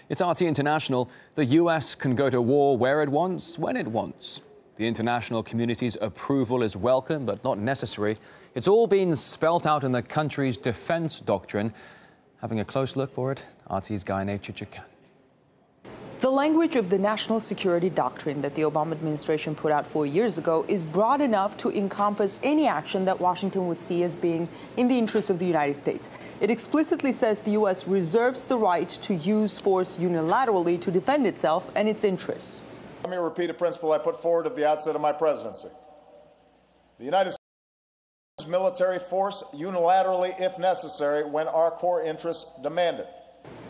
It's RT International. The US can go to war where it wants, when it wants. The international community's approval is welcome, but not necessary. It's all been spelt out in the country's defense doctrine. Having a close look for it, RT's Gayane Chichakyan. The language of the national security doctrine that the Obama administration put out 4 years ago is broad enough to encompass any action that Washington would see as being in the interest of the United States. It explicitly says the U.S. reserves the right to use force unilaterally to defend itself and its interests. Let me repeat a principle I put forward at the outset of my presidency. The United States uses military force unilaterally if necessary when our core interests demand it.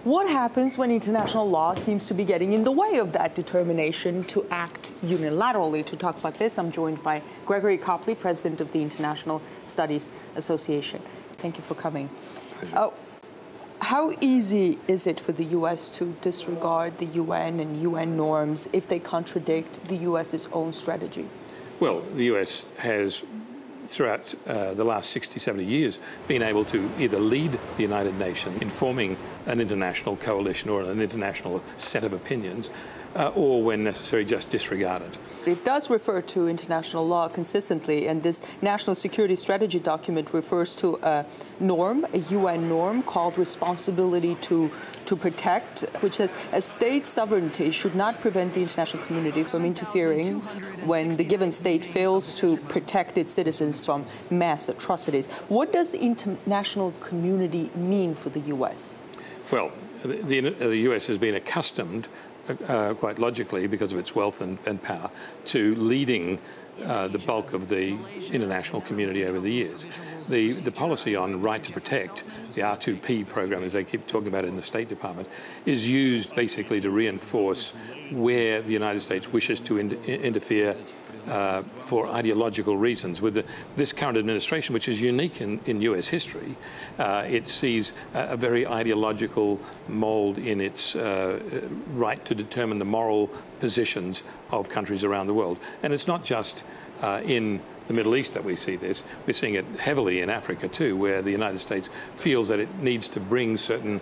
What happens when international law seems to be getting in the way of that determination to act unilaterally? To talk about this, I'm joined by Gregory Copley, president of the International Studies Association. Thank you for coming. How easy is it for the U.S. to disregard the UN and UN norms if they contradict the U.S.'s own strategy? Well, the U.S. has, throughout the last 60, 70 years, been able to either lead the United Nations in forming an international coalition or an international set of opinions, or, when necessary, just disregard it. It does refer to international law consistently, and this national security strategy document refers to a norm, a UN norm called responsibility to protect, which says a state's sovereignty should not prevent the international community from interfering when the given state fails to protect its citizens from mass atrocities. What does international community mean for the U.S.? Well, the U.S. has been accustomed, quite logically, because of its wealth and power, to leading the bulk of the international community over the years. The policy on right to protect, the R2P program, as they keep talking about it in the State Department, is used basically to reinforce where the United States wishes to interfere for ideological reasons. With this current administration, which is unique in U.S. history, it sees a very ideological mold in its right to determine the moral positions of countries around the world. And it's not just in the Middle East that we see this. We're seeing it heavily in Africa too, where the United States feels that it needs to bring certain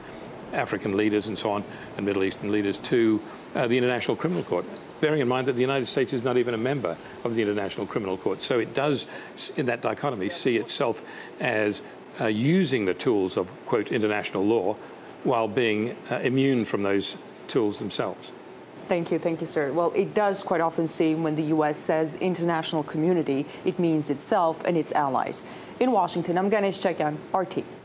African leaders and so on, and Middle Eastern leaders, to the International Criminal Court, bearing in mind that the United States is not even a member of the International Criminal Court. So it does, in that dichotomy, see itself as using the tools of, quote, international law while being immune from those tools themselves. Thank you, sir. Well, it does quite often seem when the U.S. says international community, it means itself and its allies. In Washington, I'm Gayane Chichakyan, RT.